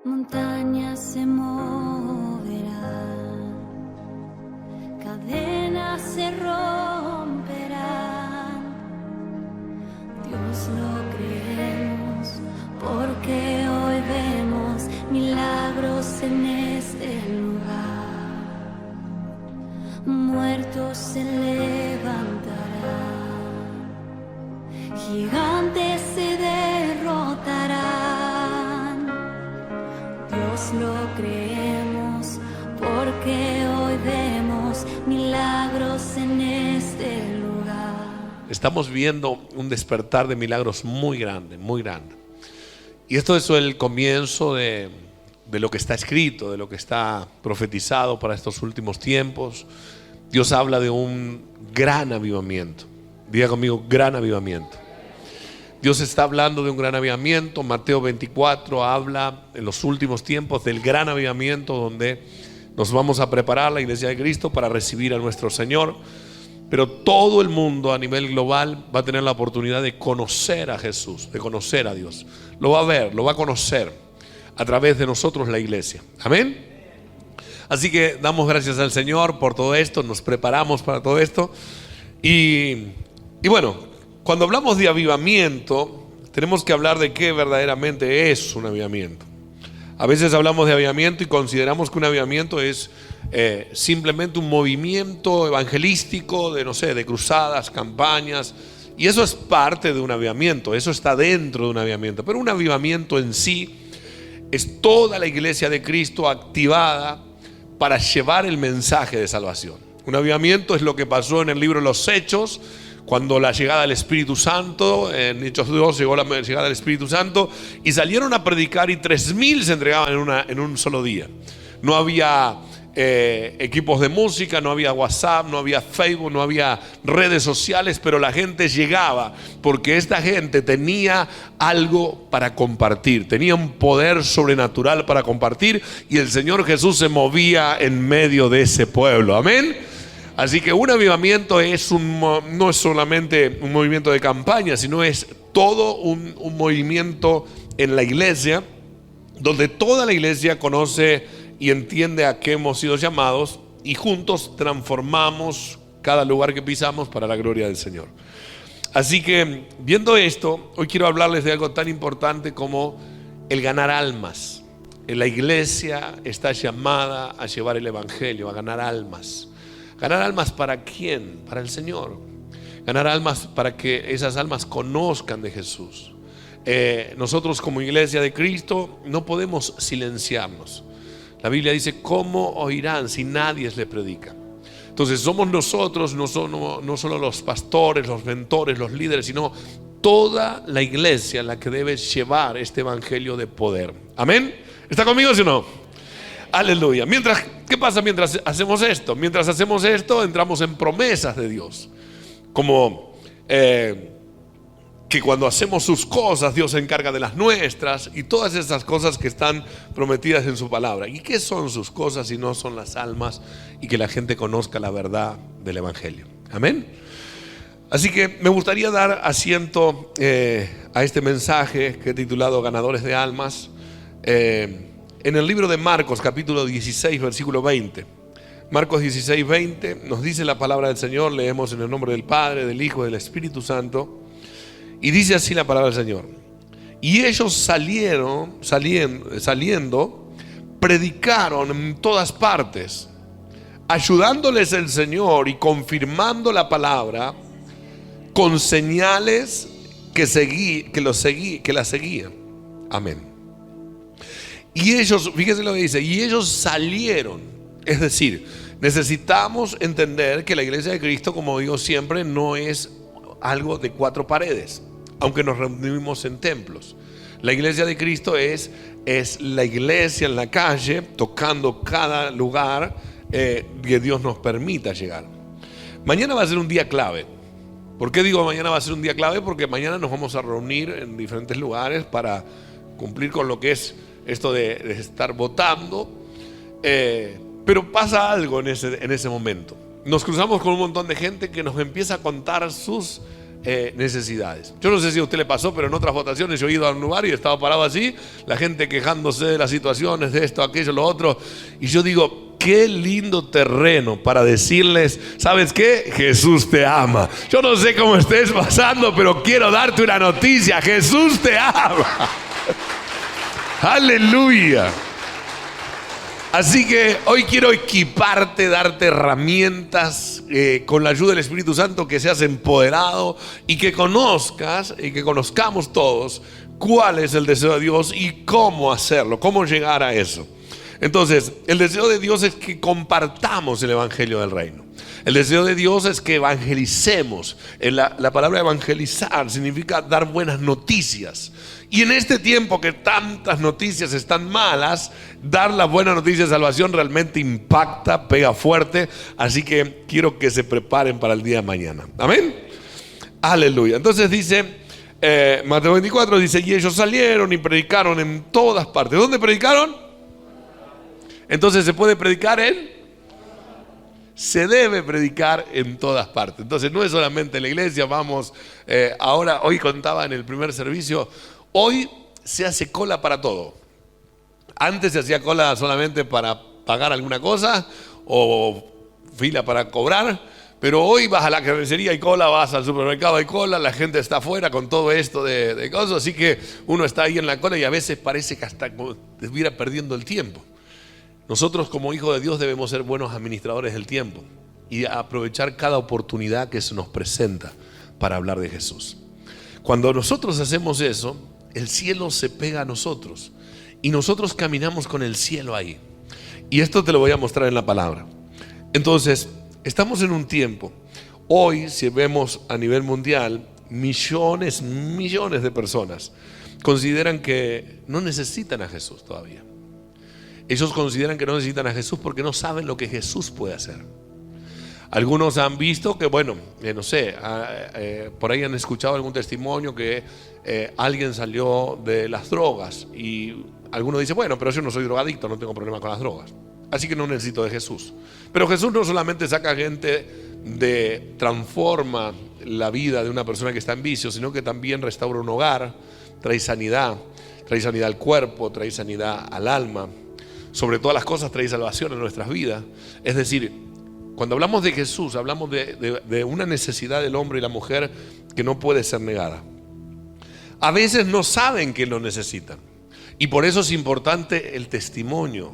Montañas se moverán, cadenas se romperán. Dios lo creemos porque hoy vemos milagros en este lugar. Muertos se levantarán, gigantes se derrotarán. Dios lo creemos porque hoy vemos milagros en este lugar. Estamos viendo un despertar de milagros muy grande, muy grande. Y esto es el comienzo de lo que está escrito, de lo que está profetizado para estos últimos tiempos. Dios habla de un gran avivamiento. Diga conmigo, gran avivamiento. Dios está hablando de un gran avivamiento. Mateo 24 habla en los últimos tiempos del gran avivamiento, donde nos vamos a preparar la iglesia de Cristo para recibir a nuestro Señor. Pero todo el mundo a nivel global va a tener la oportunidad de conocer a Jesús, de conocer a Dios. Lo va a ver, lo va a conocer a través de nosotros, la iglesia. Amén. Así que damos gracias al Señor por todo esto, nos preparamos para todo esto. Y bueno, cuando hablamos de avivamiento, tenemos que hablar de qué verdaderamente es un avivamiento. A veces hablamos de avivamiento y consideramos que un avivamiento es simplemente un movimiento evangelístico de, no sé, de cruzadas, campañas. Y eso es parte de un avivamiento, eso está dentro de un avivamiento. Pero un avivamiento en sí es toda la iglesia de Cristo activada para llevar el mensaje de salvación. Un avivamiento es lo que pasó en el libro de los Hechos, cuando la llegada del Espíritu Santo, en Hechos 2 llegó la llegada del Espíritu Santo y salieron a predicar y 3.000 se entregaban en un solo día. No había equipos de música, no había WhatsApp, no había Facebook, no había redes sociales, pero la gente llegaba porque esta gente tenía algo para compartir, tenía un poder sobrenatural para compartir y el Señor Jesús se movía en medio de ese pueblo. Amén. Así que un avivamiento no es solamente un movimiento de campaña, sino es todo un movimiento en la iglesia, donde toda la iglesia conoce y entiende a qué hemos sido llamados y juntos transformamos cada lugar que pisamos para la gloria del Señor. Así que viendo esto, hoy quiero hablarles de algo tan importante como el ganar almas. La iglesia está llamada a llevar el evangelio, a ganar almas. ¿Ganar almas para quién? Para el Señor. Ganar almas para que esas almas conozcan de Jesús. Nosotros como iglesia de Cristo no podemos silenciarnos. La Biblia dice, ¿cómo oirán si nadie les predica? Entonces somos nosotros, no solo los pastores, los mentores, los líderes, sino toda la iglesia la que debe llevar este evangelio de poder. ¿Amén? ¿Está conmigo, sí o no? Aleluya. ¿Qué pasa mientras hacemos esto? Mientras hacemos esto, entramos en promesas de Dios. Como que cuando hacemos sus cosas, Dios se encarga de las nuestras y todas esas cosas que están prometidas en su palabra. ¿Y qué son sus cosas si no son las almas y que la gente conozca la verdad del evangelio? Amén. Así que me gustaría dar asiento a este mensaje que he titulado Ganadores de Almas. En el libro de Marcos, capítulo 16, versículo 20. Marcos 16, 20 nos dice la palabra del Señor. Leemos en el nombre del Padre, del Hijo y del Espíritu Santo. Y dice así la palabra del Señor. Y ellos saliendo, predicaron en todas partes, ayudándoles el Señor y confirmando la palabra con señales que la seguían. Amén. Y ellos, fíjense lo que dice, y ellos salieron. Es decir, necesitamos entender que la iglesia de Cristo, como digo siempre, no es algo de cuatro paredes, aunque nos reunimos en templos. La iglesia de Cristo es la iglesia en la calle, tocando cada lugar que Dios nos permita llegar. Mañana va a ser un día clave. ¿Por qué digo mañana va a ser un día clave? Porque mañana nos vamos a reunir en diferentes lugares para cumplir con lo que es esto de estar votando, pero pasa algo en ese momento. Nos cruzamos con un montón de gente que nos empieza a contar sus necesidades. Yo no sé si a usted le pasó, pero en otras votaciones yo he ido a un lugar y he estado parado así, la gente quejándose de las situaciones, de esto, aquello, lo otro, y yo digo, qué lindo terreno para decirles, ¿sabes qué? Jesús te ama. Yo no sé cómo estés pasando, pero quiero darte una noticia, Jesús te ama. Aleluya. Así que hoy quiero equiparte, darte herramientas con la ayuda del Espíritu Santo, que seas empoderado y que conozcas y que conozcamos todos cuál es el deseo de Dios y cómo hacerlo, cómo llegar a eso. Entonces, el deseo de Dios es que compartamos el Evangelio del Reino. El deseo de Dios es que evangelicemos. La palabra evangelizar significa dar buenas noticias. Y en este tiempo que tantas noticias están malas, dar la buena noticia de salvación realmente impacta, pega fuerte. Así que quiero que se preparen para el día de mañana. Amén. Aleluya. Entonces dice, Mateo 24 dice, y ellos salieron y predicaron en todas partes. ¿Dónde predicaron? Entonces se puede predicar se debe predicar en todas partes. Entonces no es solamente en la iglesia. Vamos, hoy contaba en el primer servicio, hoy se hace cola para todo. Antes se hacía cola solamente para pagar alguna cosa o fila para cobrar, pero hoy vas a la carnicería, hay cola, vas al supermercado, hay cola, la gente está afuera con todo esto de cosas, así que uno está ahí en la cola y a veces parece que hasta estuviera perdiendo el tiempo. Nosotros como hijos de Dios debemos ser buenos administradores del tiempo y aprovechar cada oportunidad que se nos presenta para hablar de Jesús. Cuando nosotros hacemos eso, el cielo se pega a nosotros y nosotros caminamos con el cielo ahí. Y esto te lo voy a mostrar en la palabra. Entonces, estamos en un tiempo, hoy si vemos a nivel mundial, millones de personas consideran que no necesitan a Jesús todavía. Ellos consideran que no necesitan a Jesús porque no saben lo que Jesús puede hacer. Algunos han visto que, bueno, no sé, por ahí han escuchado algún testimonio que alguien salió de las drogas y alguno dice, bueno, pero yo no soy drogadicto, no tengo problema con las drogas, así que no necesito de Jesús. Pero Jesús no solamente saca gente transforma la vida de una persona que está en vicio, sino que también restaura un hogar, trae sanidad al cuerpo, trae sanidad al alma. Sobre todas las cosas trae salvación en nuestras vidas. Es decir, cuando hablamos de Jesús, hablamos de una necesidad del hombre y la mujer que no puede ser negada. A veces no saben que lo necesitan. Y por eso es importante el testimonio.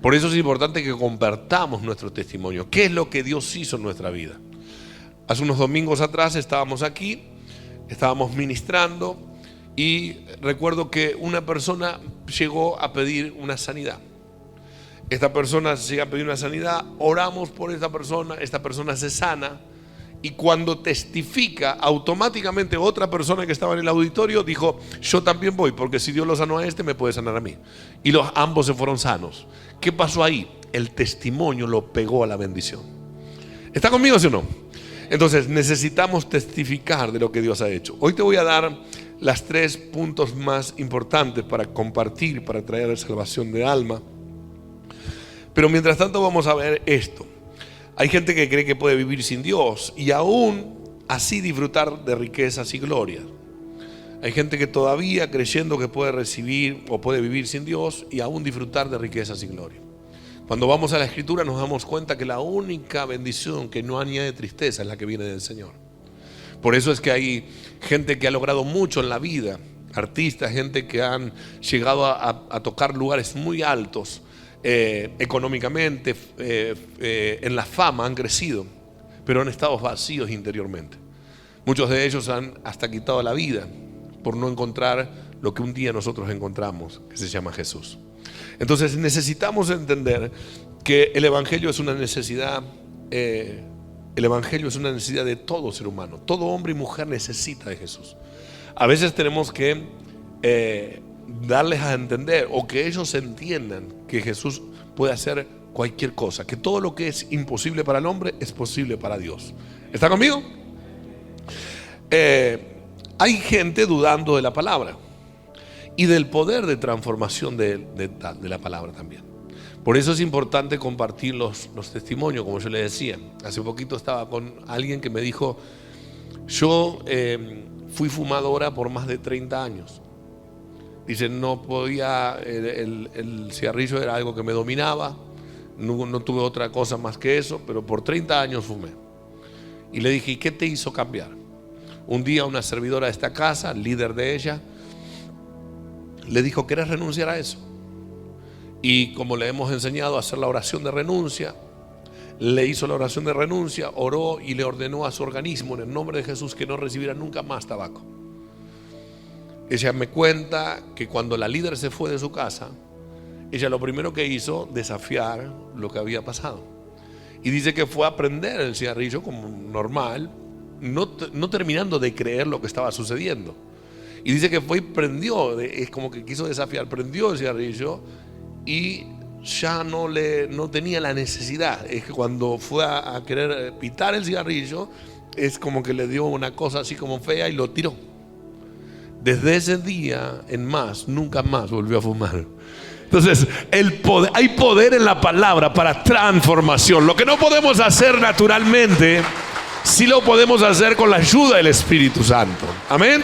Por eso es importante que compartamos nuestro testimonio. ¿Qué es lo que Dios hizo en nuestra vida? Hace unos domingos atrás estábamos aquí, estábamos ministrando y recuerdo que una persona llegó a pedir una sanidad. Esta persona llega a pedir una sanidad, oramos por esta persona se sana y cuando testifica, automáticamente otra persona que estaba en el auditorio dijo, yo también voy, porque si Dios lo sanó a este, me puede sanar a mí. Y ambos se fueron sanos. ¿Qué pasó ahí? El testimonio lo pegó a la bendición. ¿Está conmigo, sí o no? Entonces necesitamos testificar de lo que Dios ha hecho. Hoy te voy a dar las 3 puntos más importantes para compartir, para traer salvación de alma. Pero mientras tanto vamos a ver esto. Hay gente que cree que puede vivir sin Dios y aún así disfrutar de riquezas y gloria. Hay gente que todavía creyendo que puede recibir o puede vivir sin Dios y aún disfrutar de riquezas y gloria. Cuando vamos a la Escritura nos damos cuenta que la única bendición que no añade tristeza es la que viene del Señor. Por eso es que hay gente que ha logrado mucho en la vida, artistas, gente que han llegado a tocar lugares muy altos. Económicamente, en la fama han crecido, pero han estado vacíos interiormente. Muchos de ellos han hasta quitado la vida por no encontrar lo que un día nosotros encontramos, que se llama Jesús. Entonces necesitamos entender que el Evangelio es una necesidad. El Evangelio es una necesidad de todo ser humano. Todo hombre y mujer necesita de Jesús. A veces tenemos que darles a entender o que ellos entiendan que Jesús puede hacer cualquier cosa, que todo lo que es imposible para el hombre es posible para Dios. ¿Está conmigo? Hay gente dudando de la palabra y del poder de transformación de la palabra también. Por eso es importante compartir los testimonios, como yo le decía. Hace poquito estaba con alguien que me dijo, yo fui fumadora por más de 30 años. Dice, no podía, el cigarrillo era algo que me dominaba, no tuve otra cosa más que eso, pero por 30 años fumé. Y le dije, ¿y qué te hizo cambiar? Un día una servidora de esta casa, líder de ella, le dijo, ¿querés renunciar a eso? Y como le hemos enseñado a hacer la oración de renuncia, le hizo la oración de renuncia, oró y le ordenó a su organismo en el nombre de Jesús que no recibiera nunca más tabaco. Ella me cuenta que cuando la líder se fue de su casa, ella lo primero que hizo, desafiar lo que había pasado. Y dice que fue a prender el cigarrillo como normal, no terminando de creer lo que estaba sucediendo. Y dice que fue y prendió, es como que quiso desafiar, prendió el cigarrillo y ya no tenía la necesidad. Es que cuando fue a querer pitar el cigarrillo, es como que le dio una cosa así como fea y lo tiró. Desde ese día en más, nunca más volvió a fumar. Entonces, hay poder en la palabra para transformación. Lo que no podemos hacer naturalmente, sí lo podemos hacer con la ayuda del Espíritu Santo. Amén.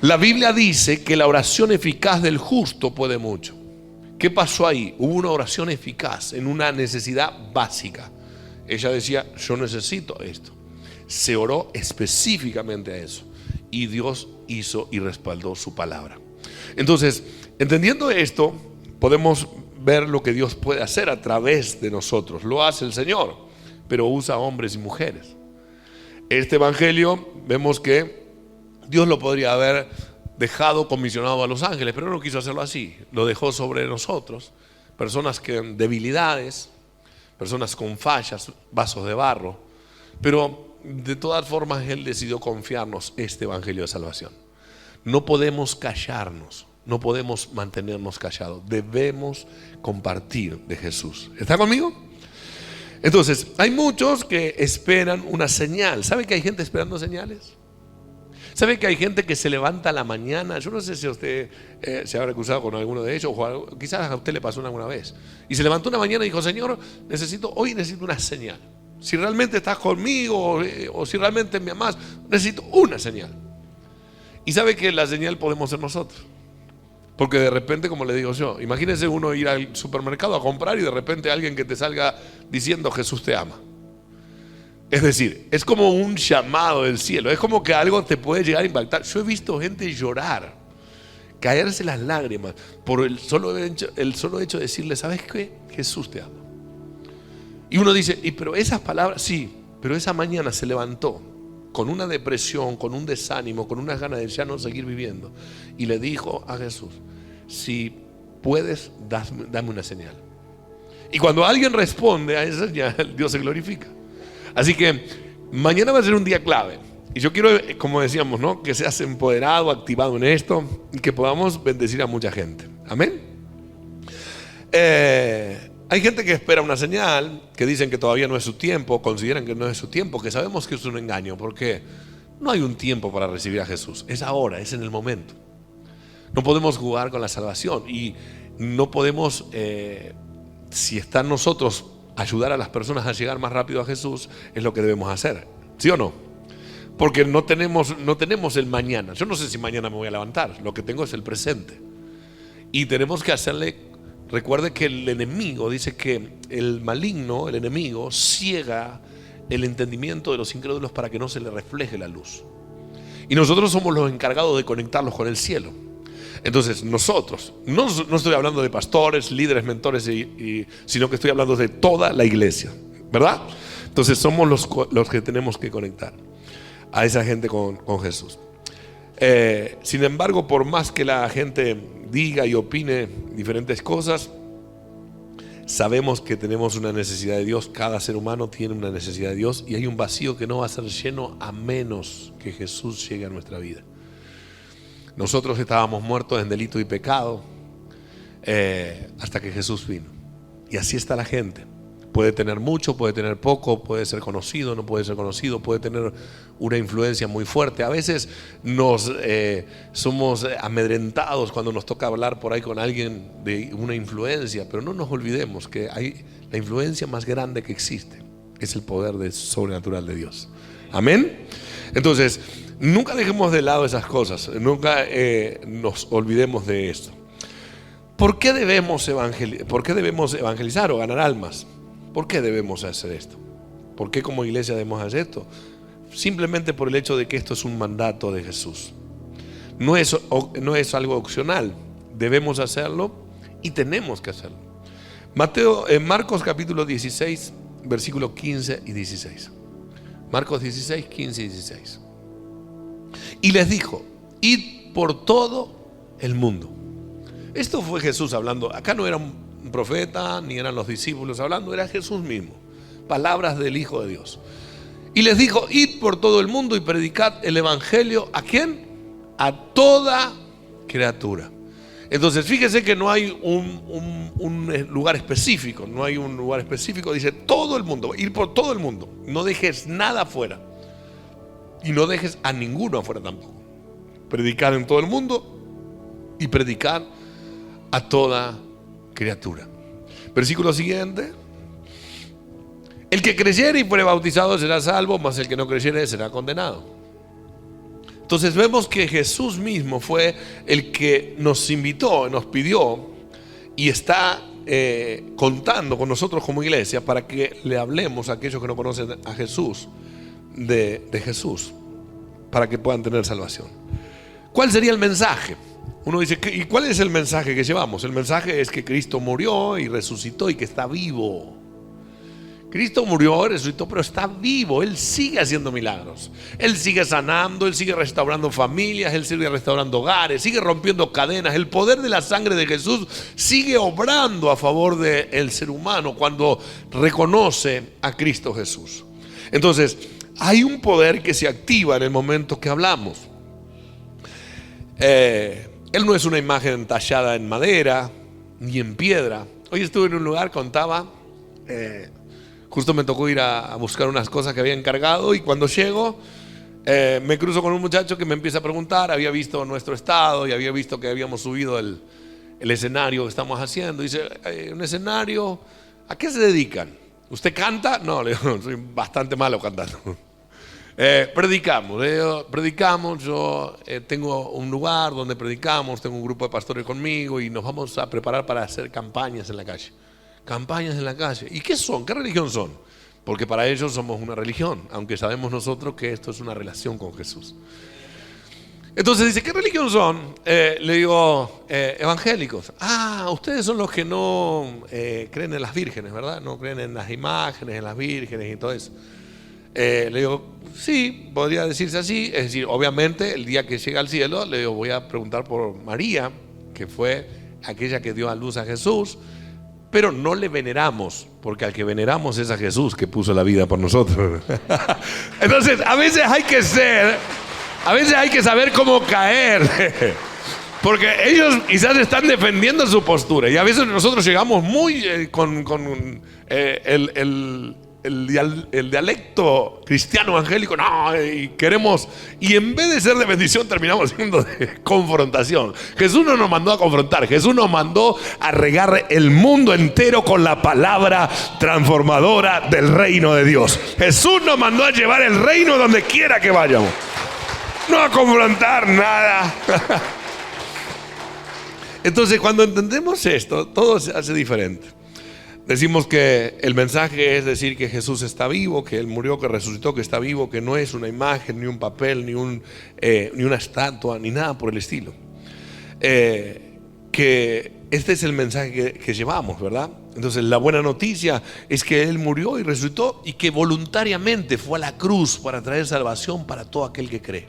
La Biblia dice que la oración eficaz del justo puede mucho. ¿Qué pasó ahí? Hubo una oración eficaz en una necesidad básica. Ella decía, yo necesito esto. Se oró específicamente a eso. Y Dios hizo y respaldó su palabra. Entonces, entendiendo esto, podemos ver lo que Dios puede hacer a través de nosotros. Lo hace el Señor, pero usa hombres y mujeres. Este evangelio vemos que Dios lo podría haber dejado comisionado a los ángeles, pero no quiso hacerlo así. Lo dejó sobre nosotros, personas que debilidades, personas con fallas, vasos de barro, pero de todas formas Él decidió confiarnos este evangelio de salvación. No podemos callarnos, no podemos mantenernos callados, debemos compartir de Jesús. ¿Está conmigo? Entonces, hay muchos que esperan una señal. ¿Sabe que hay gente esperando señales? ¿Sabe que hay gente que se levanta a la mañana? Yo no sé si usted se habrá cruzado con alguno de ellos, o quizás a usted le pasó alguna vez. Y se levantó una mañana y dijo, Señor, hoy necesito una señal. Si realmente estás conmigo o si realmente me amás, necesito una señal. Y sabe que la señal podemos ser nosotros. Porque de repente, como le digo yo, imagínese uno ir al supermercado a comprar y de repente alguien que te salga diciendo Jesús te ama. Es decir, es como un llamado del cielo. Es como que algo te puede llegar a impactar. Yo he visto gente llorar, caerse las lágrimas por el solo hecho de decirle, ¿sabes qué? Jesús te ama. Y uno dice, pero esas palabras, sí, pero esa mañana se levantó con una depresión, con un desánimo, con unas ganas de ya no seguir viviendo. Y le dijo a Jesús, si puedes, dame una señal. Y cuando alguien responde a esa señal, Dios se glorifica. Así que mañana va a ser un día clave. Y yo quiero, como decíamos, ¿no?, que seas empoderado, activado en esto y que podamos bendecir a mucha gente. Amén. Hay gente que espera una señal, que dicen que todavía no es su tiempo, consideran que no es su tiempo, que sabemos que es un engaño, porque no hay un tiempo para recibir a Jesús. Es ahora, es en el momento. No podemos jugar con la salvación y no podemos, si está en nosotros, ayudar a las personas a llegar más rápido a Jesús. Es lo que debemos hacer, ¿sí o no? Porque no tenemos el mañana. Yo no sé si mañana me voy a levantar. Lo que tengo es el presente. Y tenemos que hacerle. Recuerde que el enemigo dice que el maligno, el enemigo, ciega el entendimiento de los incrédulos para que no se le refleje la luz. Y nosotros somos los encargados de conectarlos con el cielo. Entonces nosotros, no estoy hablando de pastores, líderes, mentores, sino que estoy hablando de toda la iglesia, ¿verdad? Entonces somos los que tenemos que conectar a esa gente con Jesús. Sin embargo, por más que la gente diga y opine diferentes cosas, sabemos que tenemos una necesidad de Dios. Cada ser humano tiene una necesidad de Dios y hay un vacío que no va a ser lleno a menos que Jesús llegue a nuestra vida. Nosotros estábamos muertos en delito y pecado hasta que Jesús vino. Y así está la gente. Puede tener mucho, puede tener poco, puede ser conocido, no puede ser conocido, puede tener una influencia muy fuerte. A veces somos amedrentados cuando nos toca hablar por ahí con alguien de una influencia, pero no nos olvidemos que la influencia más grande que existe es el poder sobrenatural de Dios. Amén. Entonces, nunca dejemos de lado esas cosas, nunca nos olvidemos de esto. ¿Por qué debemos evangelizar o ganar almas? ¿Por qué debemos hacer esto? ¿Por qué como iglesia debemos hacer esto? Simplemente por el hecho de que esto es un mandato de Jesús. No es algo opcional. Debemos hacerlo y tenemos que hacerlo. Marcos capítulo 16, versículos 15 y 16. Marcos 16, 15 y 16. Y les dijo: id por todo el mundo. Esto fue Jesús hablando. Acá no era un profeta, ni eran los discípulos hablando, era Jesús mismo. Palabras del Hijo de Dios. Y les dijo: id por todo el mundo y predicad el evangelio. ¿A quién? A toda criatura. Entonces fíjese que no hay un lugar específico. No hay un lugar específico. Dice todo el mundo. Ir por todo el mundo. No dejes nada afuera. Y no dejes a ninguno afuera tampoco. Predicar en todo el mundo y predicar a toda criatura. Versículo siguiente: el que creyere y fuere bautizado será salvo, mas el que no creyere será condenado. Entonces vemos que Jesús mismo fue el que nos invitó, nos pidió y está contando con nosotros como iglesia para que le hablemos a aquellos que no conocen a Jesús de Jesús, para que puedan tener salvación. ¿Cuál sería el mensaje? Uno dice: ¿y cuál es el mensaje que llevamos? El mensaje es que Cristo murió y resucitó y que está vivo. Cristo murió, resucitó, pero está vivo. Él sigue haciendo milagros. Él sigue sanando, Él sigue restaurando familias, Él sigue restaurando hogares, sigue rompiendo cadenas. El poder de la sangre de Jesús sigue obrando a favor del ser humano cuando reconoce a Cristo Jesús. Entonces, hay un poder que se activa en el momento que hablamos. Él no es una imagen tallada en madera ni en piedra. Hoy estuve en un lugar, contaba... justo me tocó ir a buscar unas cosas que había encargado y cuando llego me cruzo con un muchacho que me empieza a preguntar. Había visto nuestro estado y había visto que habíamos subido el escenario que estamos haciendo. Dice: un escenario, ¿a qué se dedican? ¿Usted canta? No, le digo, soy bastante malo cantando. Predicamos, yo tengo un lugar donde predicamos, tengo un grupo de pastores conmigo y nos vamos a preparar para hacer campañas en la calle. Campañas en la calle. ¿Y qué son? ¿Qué religión son? Porque para ellos somos una religión, aunque sabemos nosotros que esto es una relación con Jesús. Entonces dice: ¿qué religión son? Le digo: evangélicos. Ah, ustedes son los que no creen en las vírgenes, ¿verdad? No creen en las imágenes, en las vírgenes y todo eso. Le digo: sí, podría decirse así. Es decir, obviamente el día que llega al cielo, le digo: voy a preguntar por María, que fue aquella que dio a luz a Jesús. Pero no le veneramos, porque al que veneramos es a Jesús, que puso la vida por nosotros. Entonces, a veces hay que saber cómo caer. Porque ellos quizás están defendiendo su postura. Y a veces nosotros llegamos muy con el dialecto cristiano evangélico, no, y queremos, y en vez de ser de bendición terminamos siendo de confrontación. Jesús no nos mandó a confrontar, Jesús nos mandó a regar el mundo entero con la palabra transformadora del reino de Dios. Jesús nos mandó a llevar el reino donde quiera que vayamos, no a confrontar nada. Entonces, cuando entendemos esto, todo se hace diferente. Decimos que el mensaje es decir que Jesús está vivo, que Él murió, que resucitó, que está vivo, que no es una imagen, ni un papel, ni una estatua, ni nada por el estilo. Que este es el mensaje que llevamos, ¿verdad? Entonces la buena noticia es que Él murió y resucitó y que voluntariamente fue a la cruz para traer salvación para todo aquel que cree.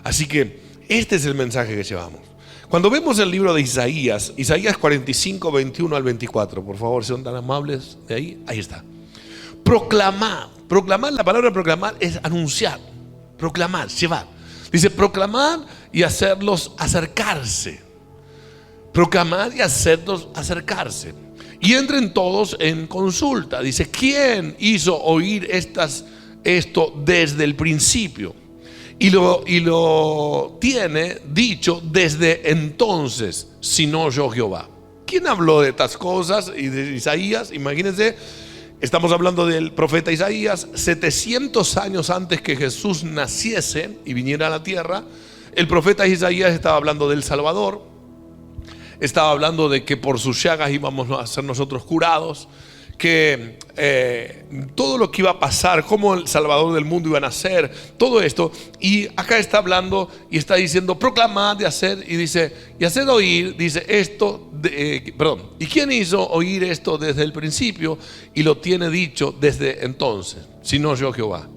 Así que este es el mensaje que llevamos. Cuando vemos el libro de Isaías 45, 21 al 24, por favor, sean tan amables de ahí. Ahí está. Proclamar, la palabra proclamar es anunciar, proclamar, llevar. Dice: proclamar y hacerlos acercarse. Proclamar y hacerlos acercarse. Y entren todos en consulta. Dice: ¿quién hizo oír esto desde el principio? Y lo tiene dicho desde entonces, sino yo Jehová. ¿Quién habló de estas cosas y de Isaías? Imagínense Estamos hablando del profeta Isaías, 700 años antes que Jesús naciese y viniera a la tierra. El profeta Isaías estaba hablando del Salvador, estaba hablando de que por sus llagas íbamos a ser nosotros curados, que todo lo que iba a pasar, cómo el Salvador del mundo iba a nacer, todo esto. Y acá está hablando y está diciendo: proclamad y hacer, y dice, y haced oír, dice esto, ¿y quién hizo oír esto desde el principio y lo tiene dicho desde entonces? Sino yo, Jehová.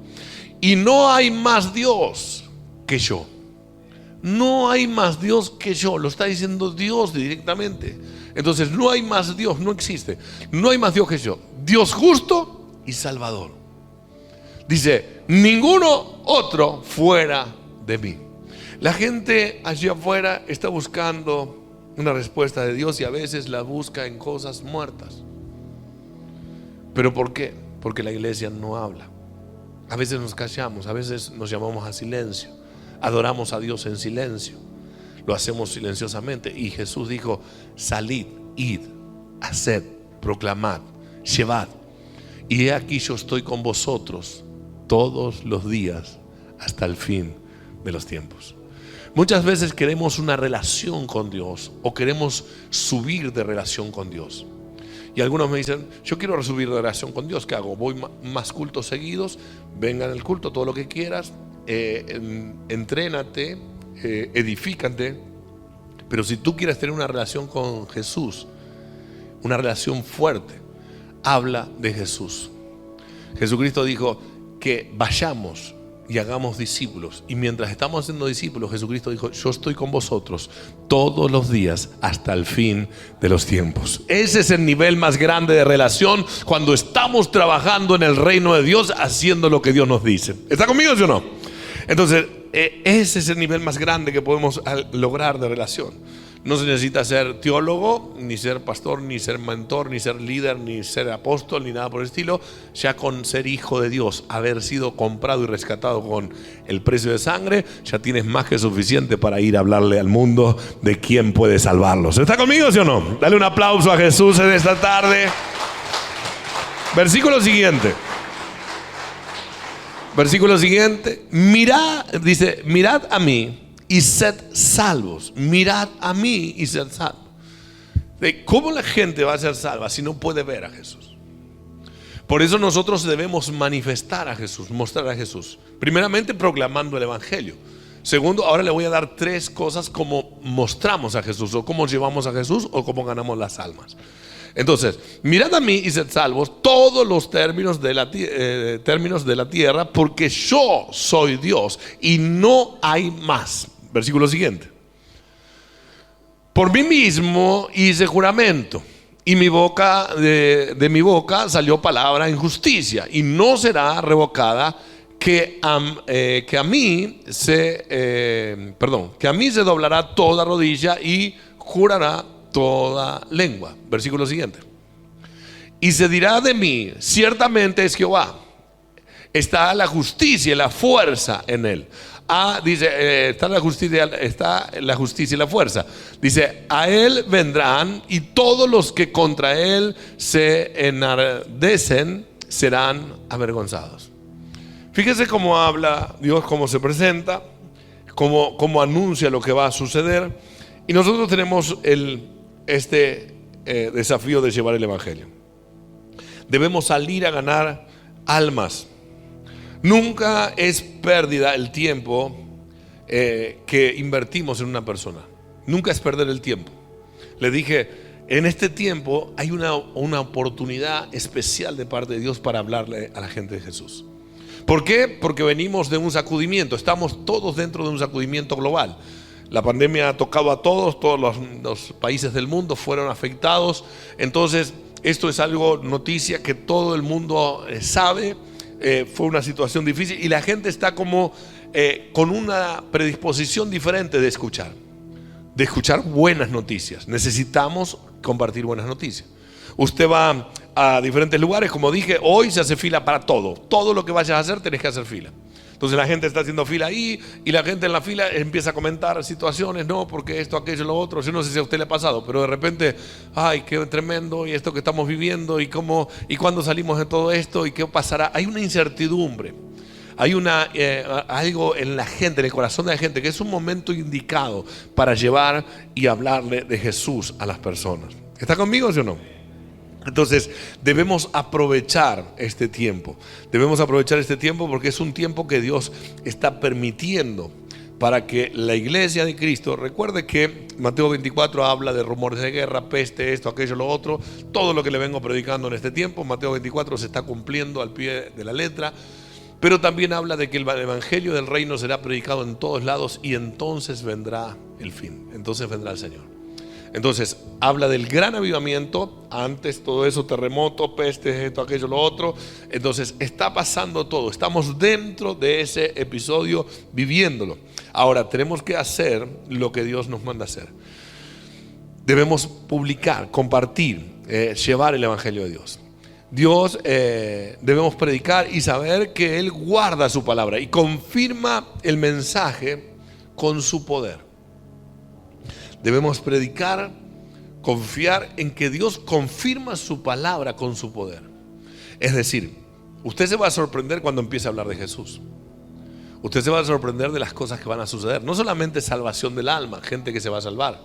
Y no hay más Dios que yo. No hay más Dios que yo. Lo está diciendo Dios directamente. Entonces no hay más Dios, no existe. No hay más Dios que yo. Dios justo y salvador. Dice: ninguno otro fuera de mí. La gente allí afuera está buscando una respuesta de Dios y a veces la busca en cosas muertas. ¿Pero por qué? Porque la iglesia no habla. A veces nos callamos, a veces nos llamamos a silencio. Adoramos a Dios en silencio. Lo hacemos silenciosamente. Y Jesús dijo: salid, id, haced, proclamad, llevad. Y he aquí yo estoy con vosotros todos los días hasta el fin de los tiempos. Muchas veces queremos una relación con Dios o queremos subir de relación con Dios. Y algunos me dicen: yo quiero subir de relación con Dios. ¿Qué hago? Voy más cultos seguidos. Venga en el culto, todo lo que quieras. Entrénate, edifícate. Pero si tú quieres tener una relación con Jesús, una relación fuerte, habla de Jesús. Jesucristo dijo que vayamos y hagamos discípulos. Y mientras estamos haciendo discípulos, Jesucristo dijo: yo estoy con vosotros todos los días hasta el fin de los tiempos. Ese es el nivel más grande de relación, cuando estamos trabajando en el reino de Dios, haciendo lo que Dios nos dice. ¿Está conmigo, sí o no? Entonces, ese es el nivel más grande que podemos lograr de relación. No se necesita ser teólogo, ni ser pastor, ni ser mentor, ni ser líder, ni ser apóstol, ni nada por el estilo. Ya con ser hijo de Dios, haber sido comprado y rescatado con el precio de sangre, ya tienes más que suficiente para ir a hablarle al mundo de quién puede salvarlos. ¿Está conmigo, sí o no? Dale un aplauso a Jesús en esta tarde. Versículo siguiente. Versículo siguiente. Dice: mirad a mí y sed salvos. Mirad a mí y sed salvos. ¿Cómo la gente va a ser salva si no puede ver a Jesús? Por eso nosotros debemos manifestar a Jesús, mostrar a Jesús. Primeramente, proclamando el evangelio. Segundo, ahora le voy a dar 3 cosas como mostramos a Jesús, o cómo llevamos a Jesús, o cómo ganamos las almas. Entonces, mirad a mí y sed salvos todos los términos de la tierra, porque yo soy Dios y no hay más. Versículo siguiente. Por mí mismo hice juramento, y de mi boca salió palabra en justicia, y no será revocada, que a mí se doblará toda rodilla y jurará toda lengua. Versículo siguiente. Y se dirá de mí: ciertamente es Jehová. Está la justicia y la fuerza en él. Dice, está la justicia y la fuerza. Dice: a él vendrán, y todos los que contra él se enardecen serán avergonzados. Fíjese cómo habla Dios, cómo se presenta, cómo anuncia lo que va a suceder. Y nosotros tenemos este desafío de llevar el evangelio. Debemos salir a ganar almas. Nunca es pérdida el tiempo que invertimos en una persona. Nunca es perder el tiempo. Le dije: en este tiempo hay una oportunidad especial de parte de Dios para hablarle a la gente de Jesús. ¿Por qué? Porque venimos de un sacudimiento. Estamos todos dentro de un sacudimiento global. La pandemia ha tocado a todos los países del mundo fueron afectados. Entonces, esto es algo, noticia que todo el mundo sabe. Fue una situación difícil y la gente está como con una predisposición diferente de escuchar buenas noticias. Necesitamos compartir buenas noticias. Usted va a diferentes lugares, como dije, hoy se hace fila para todo. Todo lo que vayas a hacer tenés que hacer fila. Entonces la gente está haciendo fila ahí y la gente en la fila empieza a comentar situaciones, no, porque esto, aquello, lo otro. Yo no sé si a usted le ha pasado, pero de repente, ay, qué tremendo, y esto que estamos viviendo, y cómo, y cuándo salimos de todo esto, y qué pasará. Hay una incertidumbre, hay algo en la gente, en el corazón de la gente, que es un momento indicado para llevar y hablarle de Jesús a las personas. ¿Está conmigo, sí o no? Entonces debemos aprovechar este tiempo. Debemos aprovechar este tiempo porque es un tiempo que Dios está permitiendo para que la iglesia de Cristo, recuerde que Mateo 24 habla de rumores de guerra, peste, esto, aquello, lo otro. Todo lo que le vengo predicando en este tiempo, Mateo 24 se está cumpliendo al pie de la letra. Pero también habla de que el evangelio del reino será predicado en todos lados y entonces vendrá el fin, entonces vendrá el Señor. Entonces habla del gran avivamiento. Antes todo eso, terremoto, peste, esto, aquello, lo otro. Entonces está pasando todo. Estamos dentro de ese episodio viviéndolo. Ahora tenemos que hacer lo que Dios nos manda hacer. Debemos publicar, compartir, llevar el evangelio de Dios. Debemos predicar y saber que Él guarda su palabra y confirma el mensaje con su poder. Debemos predicar, confiar en que Dios confirma su palabra con su poder. Es decir, usted se va a sorprender cuando empiece a hablar de Jesús. Usted se va a sorprender de las cosas que van a suceder. No solamente salvación del alma, gente que se va a salvar.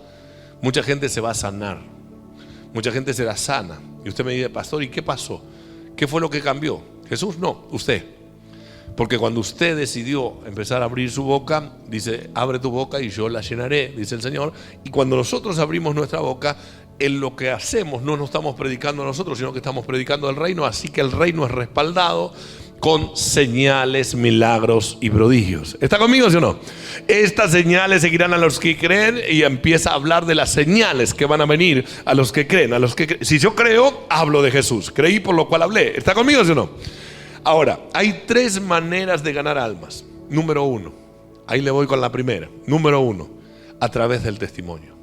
Mucha gente se va a sanar. Mucha gente será sana. Y usted me dice, pastor, ¿y qué pasó? ¿Qué fue lo que cambió? Jesús, no, usted. Porque cuando usted decidió empezar a abrir su boca, dice, abre tu boca y yo la llenaré, dice el Señor. Y cuando nosotros abrimos nuestra boca, en lo que hacemos no nos estamos predicando a nosotros, sino que estamos predicando el reino. Así que el reino es respaldado con señales, milagros y prodigios. ¿Está conmigo, sí o no? Estas señales seguirán a los que creen, y empieza a hablar de las señales que van a venir a los que creen. Si yo creo, hablo de Jesús. Creí, por lo cual hablé. ¿Está conmigo, sí o no? Ahora, hay 3 maneras de ganar almas. Número 1, ahí le voy con la primera. Número 1, a través del testimonio.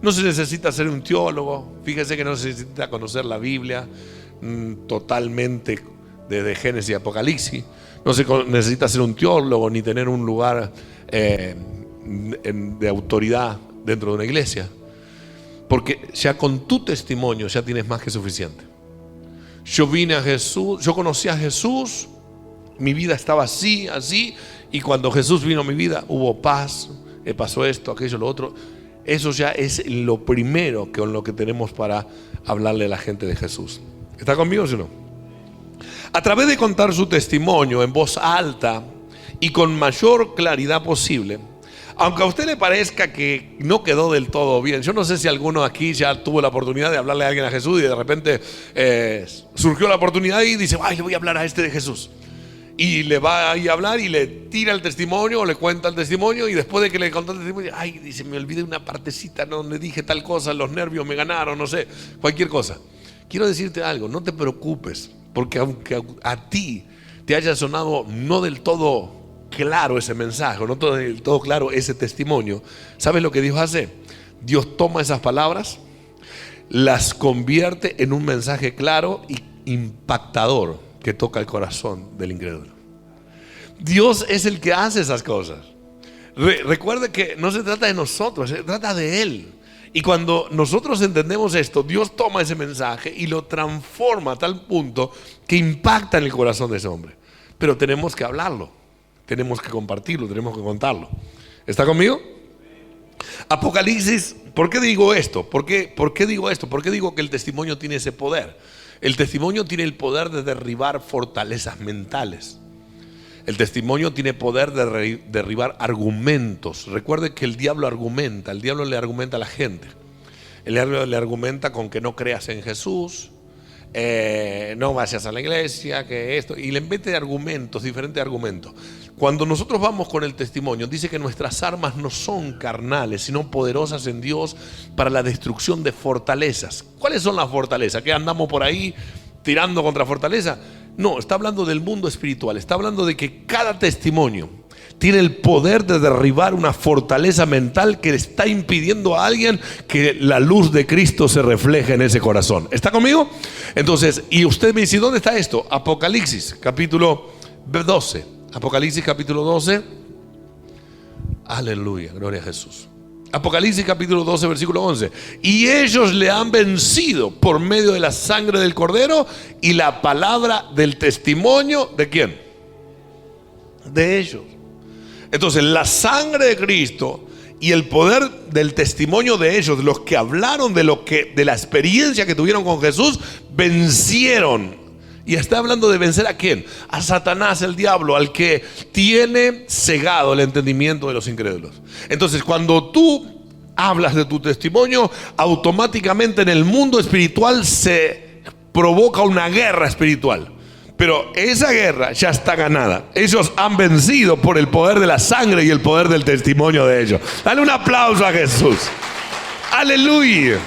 No se necesita ser un teólogo. Fíjese que no se necesita conocer la Biblia totalmente desde Génesis y Apocalipsis. No se necesita ser un teólogo ni tener un lugar de autoridad dentro de una iglesia. Porque ya con tu testimonio ya tienes más que suficiente. Yo vine a Jesús, yo conocí a Jesús, mi vida estaba así, y cuando Jesús vino a mi vida hubo paz, pasó esto, aquello, lo otro. Eso ya es lo primero con lo que tenemos para hablarle a la gente de Jesús. ¿Está conmigo, sí o no? A través de contar su testimonio en voz alta y con mayor claridad posible, aunque a usted le parezca que no quedó del todo bien. Yo no sé si alguno aquí ya tuvo la oportunidad de hablarle a alguien a Jesús y de repente surgió la oportunidad y dice, ay, le voy a hablar a este de Jesús. Y le va a hablar y le tira el testimonio o le cuenta el testimonio, y después de que le contó el testimonio, ay, dice, me olvidé una partecita donde dije tal cosa, los nervios me ganaron, no sé, cualquier cosa. Quiero decirte algo, no te preocupes, porque aunque a ti te haya sonado no del todo claro ese mensaje, no del todo claro ese testimonio, ¿sabes lo que Dios hace? Dios toma esas palabras, las convierte en un mensaje claro y impactador que toca el corazón del incrédulo. Dios es el que hace esas cosas. Recuerde que no se trata de nosotros, se trata de Él. Y cuando nosotros entendemos esto, Dios toma ese mensaje y lo transforma a tal punto que impacta en el corazón de ese hombre. Pero tenemos que hablarlo, tenemos que compartirlo, tenemos que contarlo. ¿Está conmigo? Apocalipsis, ¿por qué digo esto? ¿Por qué digo esto? ¿Por qué digo que el testimonio tiene ese poder? El testimonio tiene el poder de derribar fortalezas mentales. El testimonio tiene poder de derribar argumentos. Recuerde que el diablo le argumenta a la gente. El diablo le argumenta con que no creas en Jesús, no vayas a la iglesia, que esto, y le mete argumentos, diferentes argumentos. Cuando nosotros vamos con el testimonio, dice que nuestras armas no son carnales, sino poderosas en Dios para la destrucción de fortalezas. ¿Cuáles son las fortalezas? ¿Que andamos por ahí tirando contra fortaleza? No, está hablando del mundo espiritual. Está hablando de que cada testimonio tiene el poder de derribar una fortaleza mental que le está impidiendo a alguien que la luz de Cristo se refleje en ese corazón. ¿Está conmigo? Entonces, y usted me dice, ¿dónde está esto? Apocalipsis, capítulo 12. Apocalipsis capítulo 12. Aleluya, gloria a Jesús. Apocalipsis capítulo 12, versículo 11. Y ellos le han vencido por medio de la sangre del Cordero y la palabra del testimonio. ¿De quién? De ellos. Entonces la sangre de Cristo y el poder del testimonio de ellos, los que hablaron de la experiencia que tuvieron con Jesús, vencieron. Y está hablando de vencer ¿a quién? A Satanás, el diablo, al que tiene cegado el entendimiento de los incrédulos. Entonces, cuando tú hablas de tu testimonio, automáticamente en el mundo espiritual se provoca una guerra espiritual. Pero esa guerra ya está ganada. Ellos han vencido por el poder de la sangre y el poder del testimonio de ellos. Dale un aplauso a Jesús. Aleluya.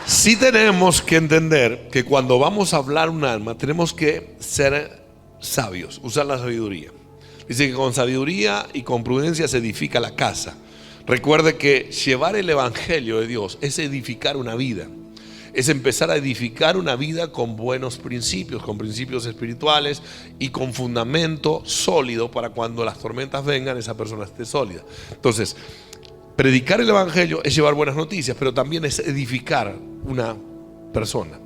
Sí tenemos que entender que cuando vamos a hablar un alma tenemos que ser sabios, usar la sabiduría. Dice que con sabiduría y con prudencia se edifica la casa. Recuerde que llevar el evangelio de Dios es edificar una vida. Es empezar a edificar una vida con buenos principios, con principios espirituales y con fundamento sólido para cuando las tormentas vengan esa persona esté sólida. Entonces, predicar el evangelio es llevar buenas noticias, pero también es edificar una persona.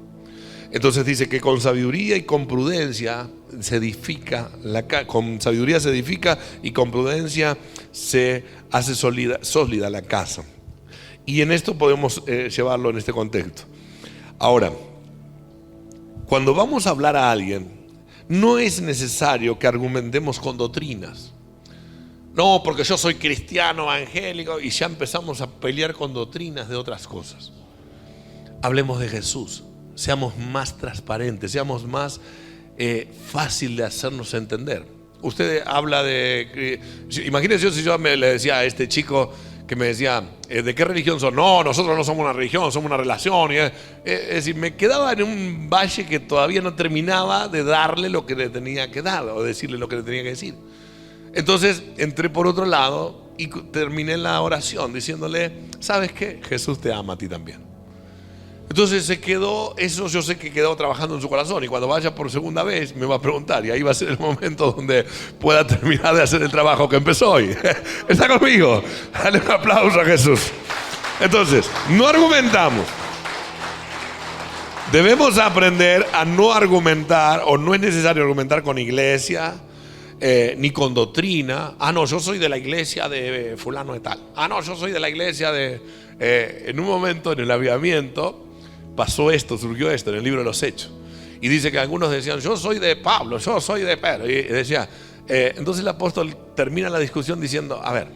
Entonces dice que con sabiduría y con prudencia se edifica con sabiduría se edifica y con prudencia se hace sólida la casa. Y en esto podemos llevarlo en este contexto. Ahora, cuando vamos a hablar a alguien, no es necesario que argumentemos con doctrinas. No, porque yo soy cristiano, evangélico, y ya empezamos a pelear con doctrinas de otras cosas. Hablemos de Jesús, seamos más transparentes, seamos más fácil de hacernos entender. Usted habla de... Imagínense si yo le decía a este chico que me decía, ¿de qué religión son? No, nosotros no somos una religión, somos una relación. Es decir, me quedaba en un valle que todavía no terminaba de darle lo que le tenía que dar o decirle lo que le tenía que decir. Entonces entré por otro lado y terminé la oración diciéndole, ¿sabes qué? Jesús te ama a ti también. Entonces se quedó, eso yo sé que quedó trabajando en su corazón, y cuando vaya por segunda vez me va a preguntar, y ahí va a ser el momento donde pueda terminar de hacer el trabajo que empezó hoy. ¿Está conmigo? Dale un aplauso a Jesús. Entonces, no argumentamos. Debemos aprender a no argumentar, o no es necesario argumentar con iglesia, ni con doctrina. Ah, no, yo soy de la iglesia de fulano de tal. Ah, no, yo soy de la iglesia de... en un momento en el avivamiento pasó esto, surgió esto en el libro de los Hechos. Y dice que algunos decían, yo soy de Pablo, yo soy de Pedro. Y decía, entonces el apóstol termina la discusión diciendo, a ver,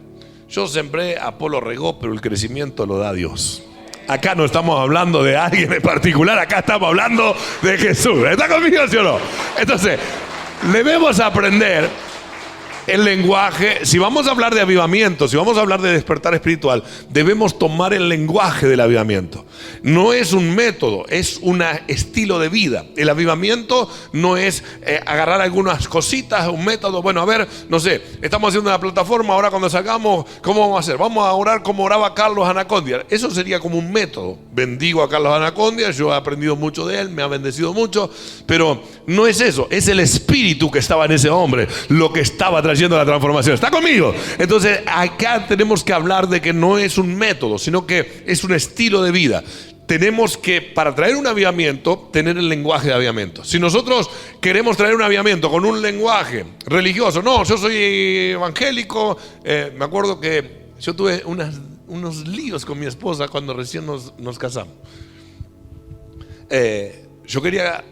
yo sembré, Apolo regó, pero el crecimiento lo da Dios. Acá no estamos hablando de alguien en particular, acá estamos hablando de Jesús. ¿Está conmigo, sí o no? Entonces, debemos aprender el lenguaje. Si vamos a hablar de avivamiento, si vamos a hablar de despertar espiritual, debemos tomar el lenguaje del avivamiento. No es un método, es un estilo de vida. El avivamiento no es agarrar algunas cositas, un método. Bueno, a ver, no sé, estamos haciendo una plataforma, ahora cuando salgamos, ¿cómo vamos a hacer? Vamos a orar como oraba Carlos Anacondia. Eso sería como un método. Bendigo a Carlos Anacondia, yo he aprendido mucho de él, me ha bendecido mucho, pero no es eso, es el espíritu que estaba en ese hombre, lo que estaba trayendo la transformación. ¿Está conmigo? Entonces acá tenemos que hablar de que no es un método, sino que es un estilo de vida. Tenemos que, para traer un avivamiento, tener el lenguaje de avivamiento. Si nosotros queremos traer un avivamiento con un lenguaje religioso, no, yo soy evangélico. Me acuerdo que yo tuve unos líos con mi esposa cuando recién nos casamos. Yo quería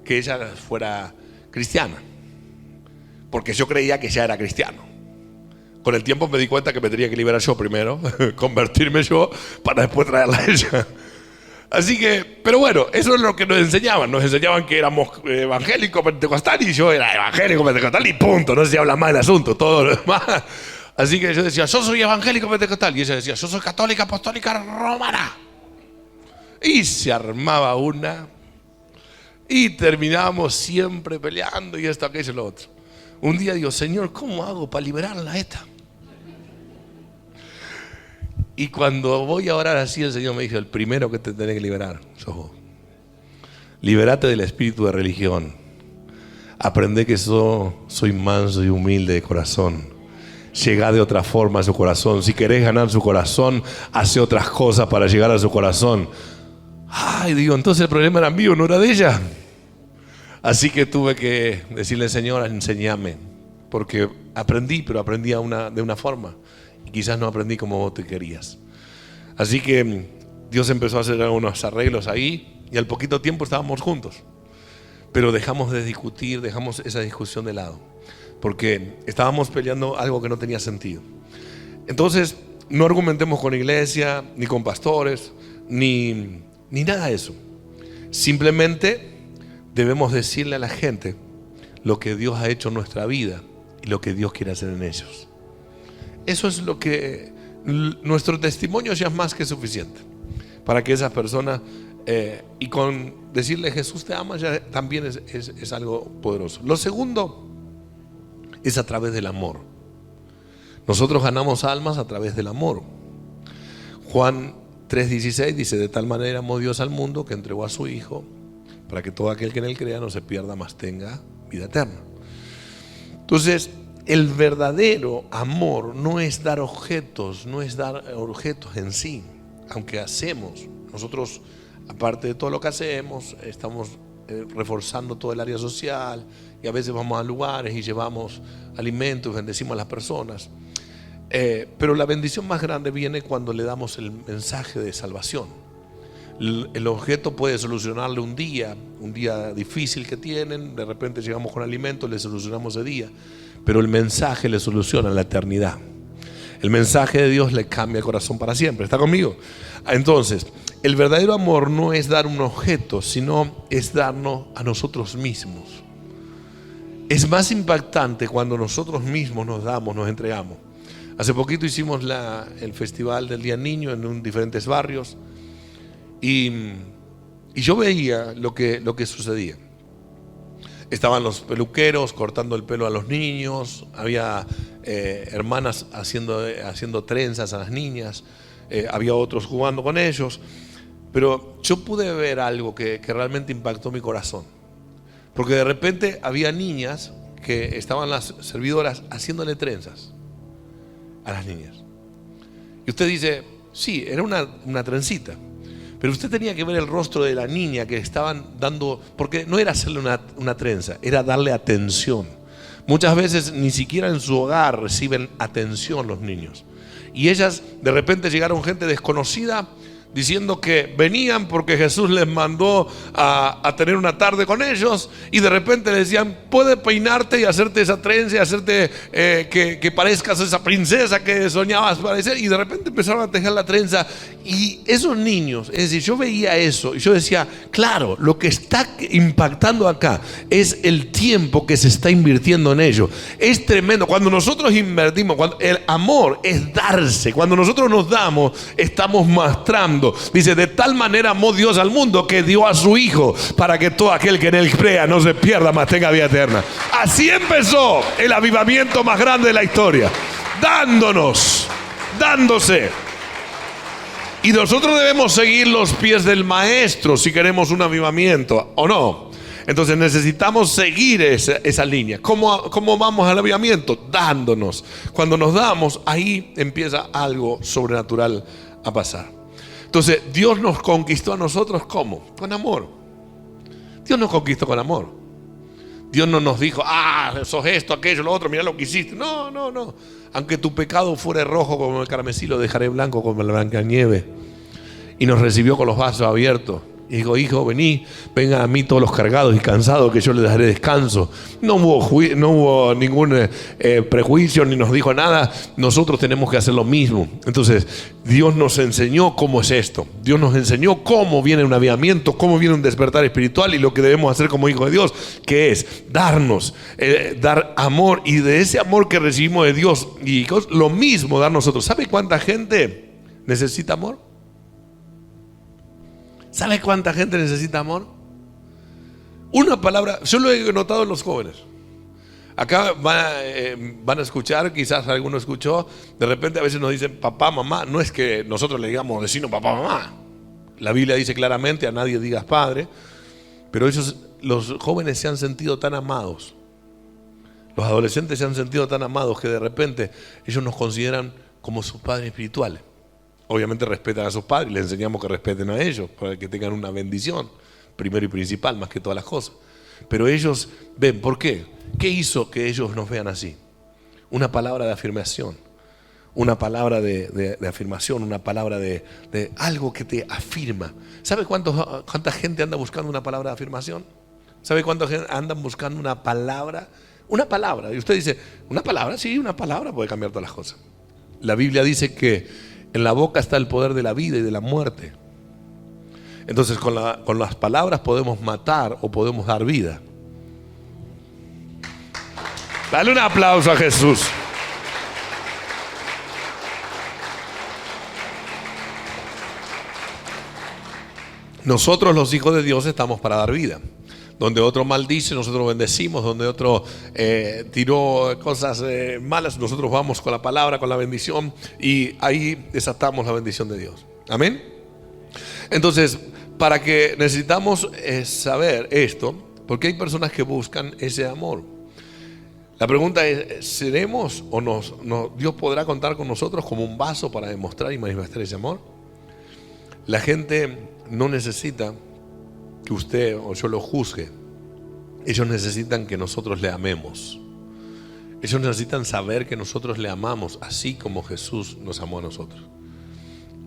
que ella fuera cristiana, porque yo creía que ya era cristiano. Con el tiempo me di cuenta que me tenía que liberar yo primero, convertirme yo, para después traerla a ella. Así que, pero bueno, eso es lo que nos enseñaban. Nos enseñaban que éramos evangélicos pentecostal, y yo era evangélico pentecostal y punto. No se habla más del asunto, todo lo demás. Así que yo decía, yo soy evangélico pentecostal, y ella decía, yo soy católica apostólica romana. Y se armaba una, y terminábamos siempre peleando, y esto, aquello y lo otro. Un día digo, Señor, ¿cómo hago para liberarla esta? Y cuando voy a orar así, el Señor me dijo, el primero que te tenés que liberar sos vos. Liberate del espíritu de religión. Aprende que soy manso y humilde de corazón. Llega de otra forma a su corazón. Si querés ganar su corazón, hace otras cosas para llegar a su corazón. Ay, digo, entonces el problema era mío, no era de ella. Así que tuve que decirle: Señor, enséñame. Porque aprendí, pero aprendí de una forma. Y quizás no aprendí como vos te querías. Así que Dios empezó a hacer algunos arreglos ahí. Y al poquito tiempo estábamos juntos. Pero dejamos de discutir, dejamos esa discusión de lado. Porque estábamos peleando algo que no tenía sentido. Entonces, no argumentemos con iglesia, ni con pastores, ni nada de eso. Simplemente debemos decirle a la gente lo que Dios ha hecho en nuestra vida y lo que Dios quiere hacer en ellos. Eso es lo que nuestro testimonio ya es más que suficiente para que esas personas, y con decirle Jesús te ama, ya también es algo poderoso. Lo segundo es a través del amor. Nosotros ganamos almas a través del amor. Juan 3:16 dice: de tal manera amó Dios al mundo que entregó a su Hijo, para que todo aquel que en él crea no se pierda, mas tenga vida eterna. Entonces, el verdadero amor no es dar objetos, no es dar objetos en sí. Aunque hacemos, nosotros, aparte de todo lo que hacemos, estamos reforzando todo el área social, y a veces vamos a lugares y llevamos alimentos, bendecimos a las personas. Pero la bendición más grande viene cuando le damos el mensaje de salvación. El objeto puede solucionarle un día difícil que tienen, de repente llegamos con alimentos, le solucionamos ese día, pero el mensaje le soluciona la eternidad. El mensaje de Dios le cambia el corazón para siempre. ¿Está conmigo? Entonces, el verdadero amor no es dar un objeto, sino es darnos a nosotros mismos. Es más impactante cuando nosotros mismos nos damos, nos entregamos. Hace poquito hicimos el festival del Día del Niño en diferentes barrios, y yo veía lo que sucedía. Estaban los peluqueros cortando el pelo a los niños, había hermanas haciendo trenzas a las niñas, había otros jugando con ellos. Pero yo pude ver algo que realmente impactó mi corazón. Porque de repente había niñas que estaban las servidoras haciéndole trenzas a las niñas. Y usted dice, sí, era una trencita. Pero usted tenía que ver el rostro de la niña que estaban dando, porque no era hacerle una trenza, era darle atención. Muchas veces ni siquiera en su hogar reciben atención los niños. Y ellas, de repente llegaron gente desconocida diciendo que venían porque Jesús les mandó a tener una tarde con ellos, y de repente le decían, puedes peinarte y hacerte esa trenza y hacerte que parezcas esa princesa que soñabas parecer. Y de repente empezaron a tejer la trenza. Y esos niños, es decir, yo veía eso y yo decía, claro, lo que está impactando acá es el tiempo que se está invirtiendo en ello. Es tremendo. Cuando nosotros invertimos, cuando el amor es darse, cuando nosotros nos damos, estamos mostrando. Dice, de tal manera amó Dios al mundo que dio a su Hijo, para que todo aquel que en él crea no se pierda, mas tenga vida eterna. Así empezó el avivamiento más grande de la historia, dándose. Y nosotros debemos seguir los pies del Maestro si queremos un avivamiento, ¿o no? Entonces necesitamos seguir esa línea. ¿Cómo vamos al avivamiento? Dándonos. Cuando nos damos, ahí empieza algo sobrenatural a pasar. Entonces, Dios nos conquistó a nosotros, ¿cómo? Con amor. Dios nos conquistó con amor. Dios no nos dijo, sos esto, aquello, lo otro, mirá lo que hiciste. No. Aunque tu pecado fuere rojo como el carmesí, lo dejaré blanco como la blancanieve. Y nos recibió con los brazos abiertos. Y dijo, hijo, vengan a mí todos los cargados y cansados, que yo les daré descanso. No hubo ningún prejuicio, ni nos dijo nada. Nosotros tenemos que hacer lo mismo. Entonces, Dios nos enseñó cómo es esto. Dios nos enseñó cómo viene un avivamiento, cómo viene un despertar espiritual, y lo que debemos hacer como hijos de Dios, que es dar amor, y de ese amor que recibimos de Dios, y lo mismo dar nosotros. ¿Sabe cuánta gente necesita amor? ¿Sabe cuánta gente necesita amor? Una palabra, yo lo he notado en los jóvenes. Acá van a escuchar, quizás alguno escuchó, de repente a veces nos dicen papá, mamá. No es que nosotros le digamos vecino, papá, mamá. La Biblia dice claramente, a nadie digas padre. Pero los jóvenes se han sentido tan amados, los adolescentes se han sentido tan amados que de repente ellos nos consideran como sus padres espirituales. Obviamente respetan a sus padres, les enseñamos que respeten a ellos para que tengan una bendición, primero y principal, más que todas las cosas. Pero ellos ven, ¿por qué? ¿Qué hizo que ellos nos vean así? Una palabra de afirmación, una palabra de afirmación, una palabra de algo que te afirma. ¿Sabe cuánta gente anda buscando una palabra de afirmación? ¿Sabe cuánta gente andan buscando una palabra? Una palabra. Y usted dice, ¿una palabra? Sí, una palabra puede cambiar todas las cosas. La Biblia dice que en la boca está el poder de la vida y de la muerte. Entonces con las palabras podemos matar o podemos dar vida. Dale un aplauso a Jesús. Nosotros los hijos de Dios estamos para dar vida. Donde otro maldice, nosotros bendecimos. Donde otro tiró cosas malas, nosotros vamos con la palabra, con la bendición, y ahí desatamos la bendición de Dios. Amén. Entonces, para que necesitamos saber esto, porque hay personas que buscan ese amor. La pregunta es, ¿seremos o Dios podrá contar con nosotros como un vaso para demostrar y manifestar ese amor? La gente no necesita que usted o yo lo juzgue. Ellos necesitan que nosotros le amemos. Ellos necesitan saber que nosotros le amamos así como Jesús nos amó a nosotros,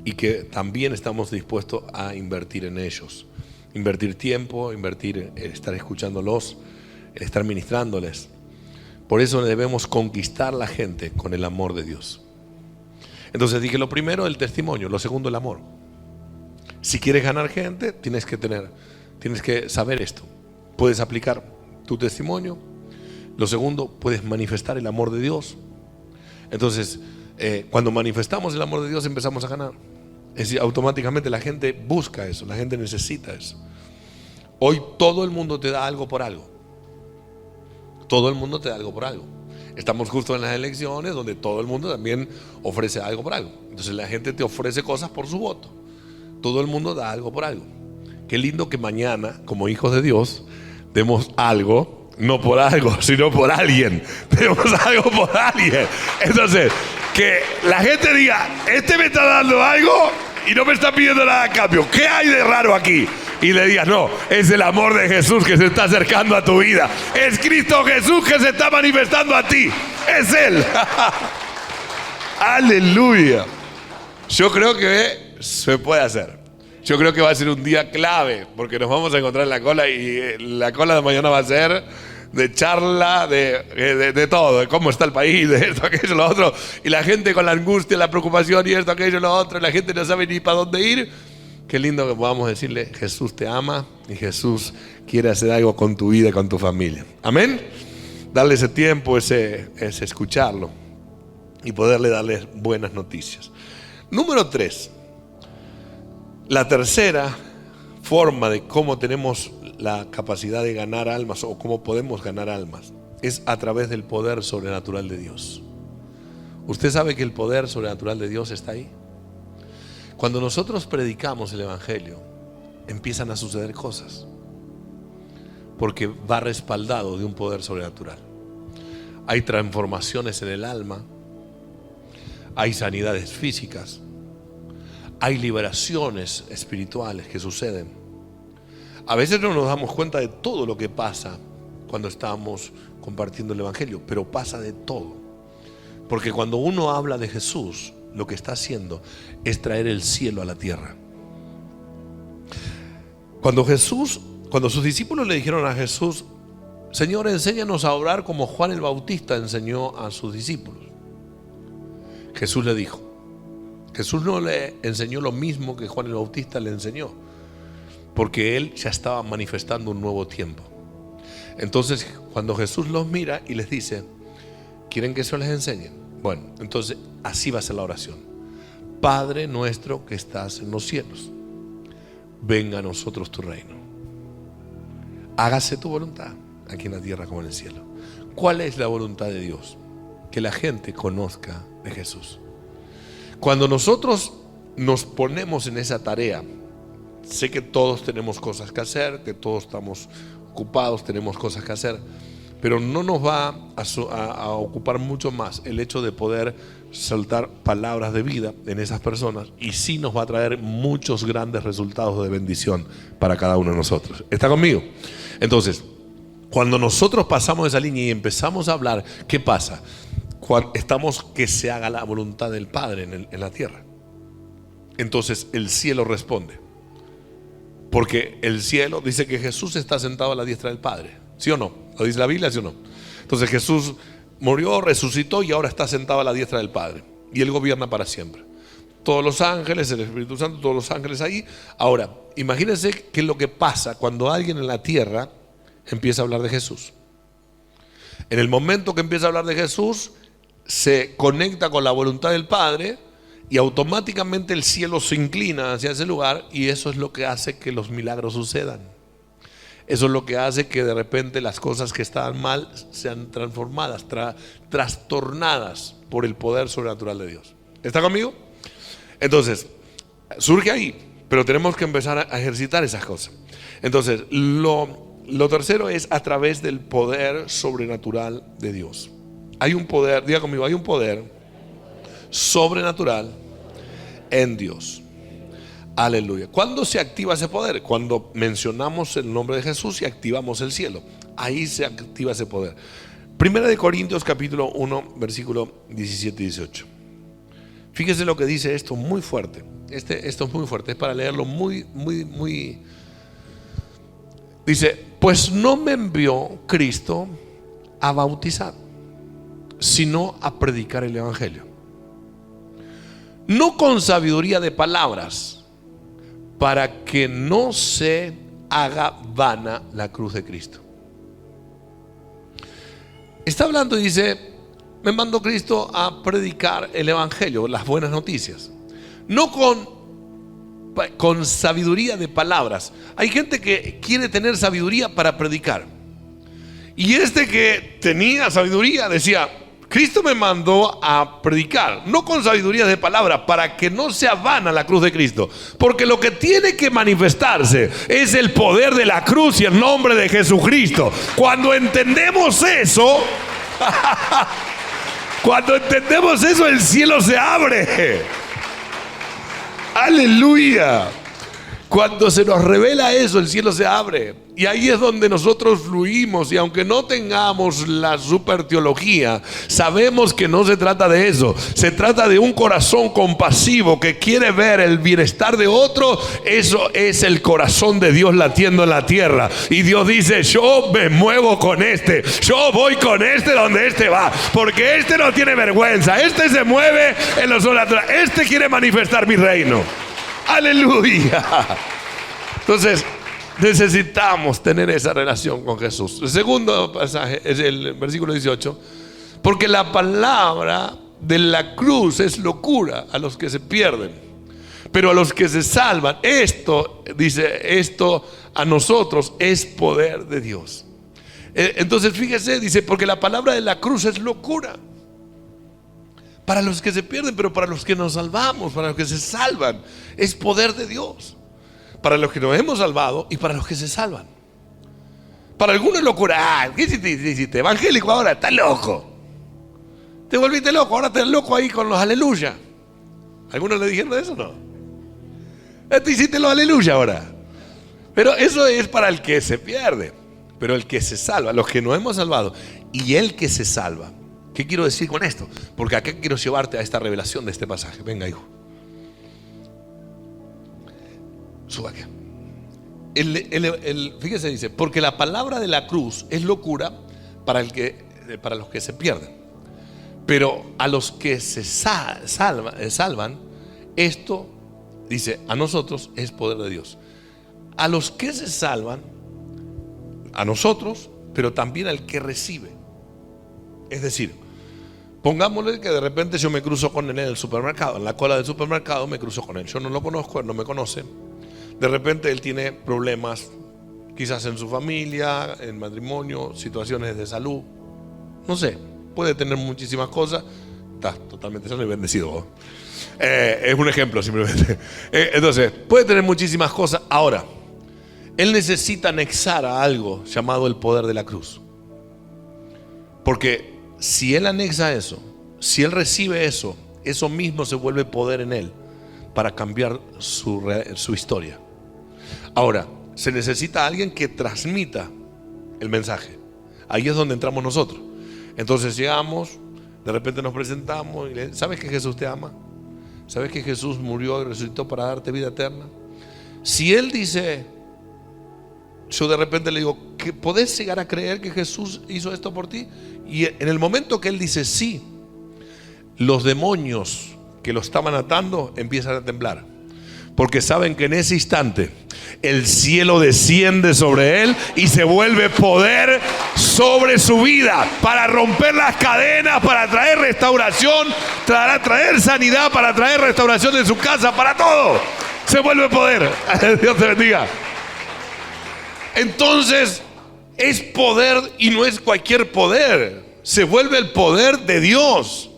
y que también estamos dispuestos a invertir en ellos, invertir tiempo, invertir en estar escuchándolos, en estar ministrándoles. Por eso debemos conquistar la gente con el amor de Dios. Entonces dije, lo primero el testimonio, lo segundo el amor. Si quieres ganar gente, tienes que saber esto. Puedes aplicar tu testimonio. Lo segundo, puedes manifestar el amor de Dios. Entonces, cuando manifestamos el amor de Dios, empezamos a ganar. Es decir, automáticamente la gente busca eso, la gente necesita eso. Hoy todo el mundo te da algo por algo. Todo el mundo te da algo por algo. Estamos justo en las elecciones donde todo el mundo también ofrece algo por algo. Entonces la gente te ofrece cosas por su voto. Todo el mundo da algo por algo. Qué lindo que mañana, como hijos de Dios, demos algo, no por algo, sino por alguien. Demos algo por alguien. Entonces, que la gente diga, este me está dando algo y no me está pidiendo nada a cambio. ¿Qué hay de raro aquí? Y le digas, no, es el amor de Jesús que se está acercando a tu vida. Es Cristo Jesús que se está manifestando a ti. Es Él. Aleluya. Yo creo que se puede hacer. Yo creo que va a ser un día clave, porque nos vamos a encontrar en la cola, y la cola de mañana va a ser de charla, de todo, de cómo está el país, de esto, aquello, lo otro. Y la gente con la angustia, la preocupación y esto, aquello, lo otro. Y la gente no sabe ni para dónde ir. Qué lindo que podamos decirle, Jesús te ama y Jesús quiere hacer algo con tu vida y con tu familia. Amén. Darle ese tiempo, ese escucharlo y poderle darle buenas noticias. Número 3. La tercera forma de cómo tenemos la capacidad de ganar almas, o cómo podemos ganar almas, es a través del poder sobrenatural de Dios. ¿Usted sabe que el poder sobrenatural de Dios está ahí? Cuando nosotros predicamos el Evangelio, empiezan a suceder cosas, porque va respaldado de un poder sobrenatural. Hay transformaciones en el alma, hay sanidades físicas, hay liberaciones espirituales que suceden. A veces no nos damos cuenta de todo lo que pasa cuando estamos compartiendo el Evangelio, pero pasa de todo. Porque cuando uno habla de Jesús, lo que está haciendo es traer el cielo a la tierra. Cuando sus discípulos le dijeron a Jesús, Señor, enséñanos a orar como Juan el Bautista enseñó a sus discípulos. Jesús le dijo, Jesús no le enseñó lo mismo que Juan el Bautista le enseñó, porque él ya estaba manifestando un nuevo tiempo. Entonces, cuando Jesús los mira y les dice, ¿quieren que yo les enseñe? Bueno, entonces así va a ser la oración. Padre nuestro que estás en los cielos, venga a nosotros tu reino. Hágase tu voluntad, aquí en la tierra como en el cielo. ¿Cuál es la voluntad de Dios? Que la gente conozca de Jesús. Cuando nosotros nos ponemos en esa tarea sé que todos tenemos cosas que hacer, que todos estamos ocupados, tenemos cosas que hacer, pero no nos va a ocupar mucho más el hecho de poder soltar palabras de vida en esas personas, y sí nos va a traer muchos grandes resultados de bendición para cada uno de nosotros. ¿Está conmigo? Entonces, cuando nosotros pasamos esa línea y empezamos a hablar, ¿qué pasa? Cuando estamos que se haga la voluntad del Padre en la tierra. Entonces el cielo responde, porque el cielo dice que Jesús está sentado a la diestra del Padre, ¿sí o no? ¿Lo dice la Biblia, sí o no? Entonces Jesús murió, resucitó y ahora está sentado a la diestra del Padre, y Él gobierna para siempre. Todos los ángeles, el Espíritu Santo, todos los ángeles ahí. Ahora, imagínense qué es lo que pasa cuando alguien en la tierra empieza a hablar de Jesús. En el momento que empieza a hablar de Jesús, se conecta con la voluntad del Padre, y automáticamente el cielo se inclina hacia ese lugar, y eso es lo que hace que los milagros sucedan. Eso es lo que hace que de repente las cosas que estaban mal sean transformadas, trastornadas por el poder sobrenatural de Dios. ¿Está conmigo? Entonces, surge ahí, pero tenemos que empezar a ejercitar esas cosas. Entonces, lo tercero es a través del poder sobrenatural de Dios. Hay un poder, diga conmigo, hay un poder sobrenatural en Dios. Aleluya. ¿Cuándo se activa ese poder? Cuando mencionamos el nombre de Jesús y activamos el cielo. Ahí se activa ese poder. Primera de Corintios capítulo 1 versículo 17 y 18. Fíjese lo que dice esto, muy fuerte. Esto es muy fuerte, es para leerlo muy. Dice, pues no me envió Cristo a bautizar, sino a predicar el evangelio, no con sabiduría de palabras, para que no se haga vana la cruz de Cristo. Está hablando y dice, me mandó Cristo a predicar el evangelio, las buenas noticias, no con sabiduría de palabras. Hay gente que quiere tener sabiduría para predicar, y este que tenía sabiduría decía, Cristo me mandó a predicar, no con sabiduría de palabra, para que no sea vana la cruz de Cristo. Porque lo que tiene que manifestarse es el poder de la cruz y el nombre de Jesucristo. Cuando entendemos eso, el cielo se abre. Aleluya. Cuando se nos revela eso, el cielo se abre. Y ahí es donde nosotros fluimos. Y aunque no tengamos la super teología, sabemos que no se trata de eso. Se trata de un corazón compasivo que quiere ver el bienestar de otro. Eso es el corazón de Dios latiendo en la tierra. Y Dios dice, yo me muevo con este. Yo voy con este donde este va. Porque este no tiene vergüenza. Este se mueve en lo sobrenatural. Este quiere manifestar mi reino. Aleluya. Entonces necesitamos tener esa relación con Jesús. El segundo pasaje es el versículo 18. Porque la palabra de la cruz es locura a los que se pierden, pero a los que se salvan, esto a nosotros es poder de Dios. Entonces fíjese, dice, porque la palabra de la cruz es locura para los que se pierden, pero para los que nos salvamos, para los que se salvan, es poder de Dios. Para los que nos hemos salvado y para los que se salvan. Para algunos es locura. ¿Qué hiciste? Evangélico ahora, estás loco. Te volviste loco, ahora estás loco ahí con los aleluya. ¿Algunos le dijeron eso? No. Te hiciste los aleluya ahora. Pero eso es para el que se pierde. Pero el que se salva, los que nos hemos salvado y el que se salva. ¿Qué quiero decir con esto? Porque acá quiero llevarte a esta revelación de este pasaje. Venga, hijo. Suba acá. Fíjese, dice, porque la palabra de la cruz es locura para los que se pierden, pero a los que se salvan, esto, dice, a nosotros es poder de Dios. A los que se salvan, a nosotros, pero también al que recibe. Es decir, pongámosle que de repente yo me cruzo con él en el supermercado, en la cola del supermercado me cruzo con él. Yo no lo conozco, él no me conoce. De repente él tiene problemas, quizás en su familia, en matrimonio, situaciones de salud. No sé, puede tener muchísimas cosas. Está totalmente sano y bendecido. Es un ejemplo simplemente. Entonces, puede tener muchísimas cosas. Ahora, él necesita anexar a algo llamado el poder de la cruz. Porque si él anexa eso, si él recibe eso, eso mismo se vuelve poder en él para cambiar su historia. Ahora, se necesita alguien que transmita el mensaje. Ahí es donde entramos nosotros. Entonces llegamos, de repente nos presentamos y ¿sabes que Jesús te ama? ¿Sabes que Jesús murió y resucitó para darte vida eterna? Si él dice, yo de repente le digo, ¿podés llegar a creer que Jesús hizo esto por ti? Y en el momento que él dice sí, los demonios que lo estaban atando empiezan a temblar, porque saben que en ese instante el cielo desciende sobre él y se vuelve poder sobre su vida para romper las cadenas, para traer restauración, para traer sanidad, para traer restauración en su casa, para todo. Se vuelve poder. Dios te bendiga. Entonces es poder y no es cualquier poder. Se vuelve el poder de Dios.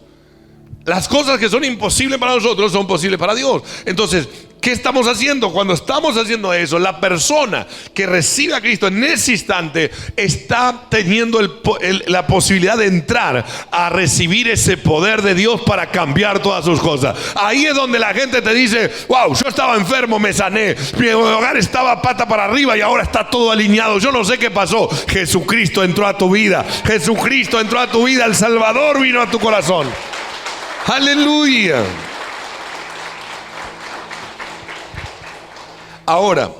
Las cosas que son imposibles para nosotros son posibles para Dios. Entonces, ¿qué estamos haciendo? Cuando estamos haciendo eso, la persona que recibe a Cristo en ese instante está teniendo la posibilidad de entrar a recibir ese poder de Dios para cambiar todas sus cosas. Ahí es donde la gente te dice, wow, yo estaba enfermo, me sané, mi hogar estaba pata para arriba y ahora está todo alineado, yo no sé qué pasó. Jesucristo entró a tu vida, Jesucristo entró a tu vida, el Salvador vino a tu corazón. Aleluya. Ahora,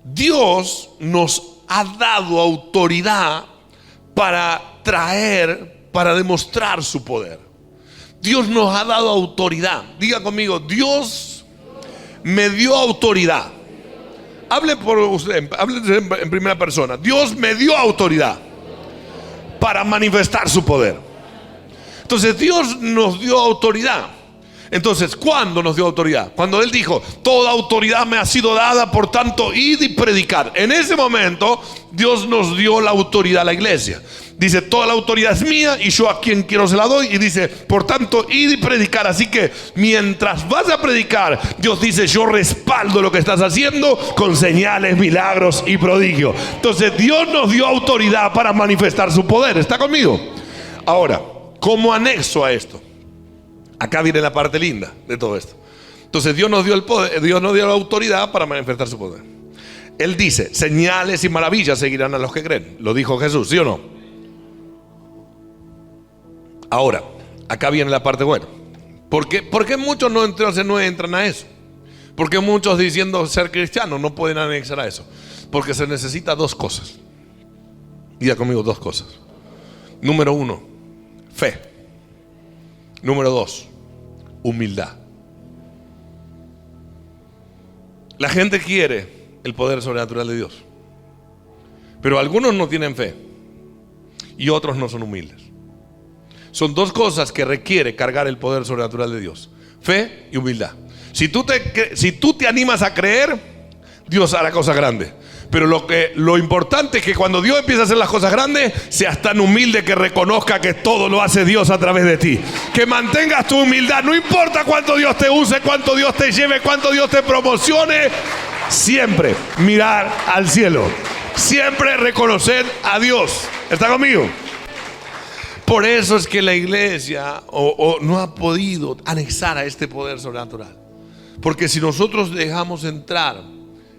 Dios nos ha dado autoridad para traer, para demostrar su poder. Dios nos ha dado autoridad. Diga conmigo, Dios me dio autoridad. Hable por usted, hable en primera persona. Dios me dio autoridad para manifestar su poder. Entonces Dios nos dio autoridad. Entonces, ¿cuándo nos dio autoridad? Cuando Él dijo, toda autoridad me ha sido dada, por tanto, id y predicar. En ese momento, Dios nos dio la autoridad a la iglesia. Dice, toda la autoridad es mía y yo a quien quiero se la doy. Y dice, por tanto, id y predicar. Así que mientras vas a predicar, Dios dice, yo respaldo lo que estás haciendo con señales, milagros y prodigios. Entonces, Dios nos dio autoridad para manifestar su poder. ¿Está conmigo? Ahora, como anexo a esto, acá viene la parte linda de todo esto. Entonces Dios nos dio el poder, Dios nos dio la autoridad para manifestar su poder. Él dice, señales y maravillas seguirán a los que creen. Lo dijo Jesús, ¿sí o no? Ahora, acá viene la parte buena. ¿Por qué muchos no entran a eso? Porque muchos diciendo ser cristianos no pueden anexar a eso. Porque se necesita dos cosas. Diga conmigo, dos cosas. Número uno, fe. Número dos, humildad. La gente quiere el poder sobrenatural de Dios, pero algunos no tienen fe y otros no son humildes. Son dos cosas que requiere cargar el poder sobrenatural de Dios: fe y humildad. Si tú te animas a creer, Dios hará cosas grandes. Pero lo importante es que cuando Dios empieza a hacer las cosas grandes, seas tan humilde que reconozca que todo lo hace Dios a través de ti. Que mantengas tu humildad. No importa cuánto Dios te use, cuánto Dios te lleve, cuánto Dios te promocione. Siempre mirar al cielo. Siempre reconocer a Dios. ¿Está conmigo? Por eso es que la iglesia no ha podido anexar a este poder sobrenatural. Porque si nosotros dejamos entrar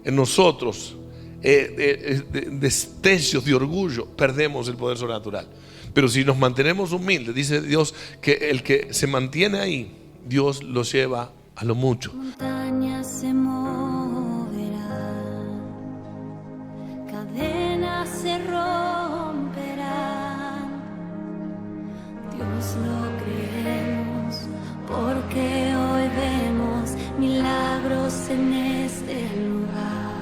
en nosotros destellos de orgullo, perdemos el poder sobrenatural. Pero si nos mantenemos humildes, dice Dios que el que se mantiene ahí, Dios lo lleva a lo mucho. Montañas se moverán, cadenas se romperán. Dios lo creemos, porque hoy vemos milagros en este lugar.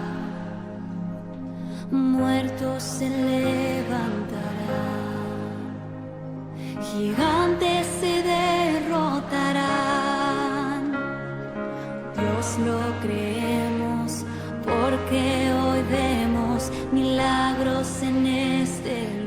Muertos se levantarán, gigantes se derrotarán. Dios lo creemos, porque hoy vemos milagros en este lugar.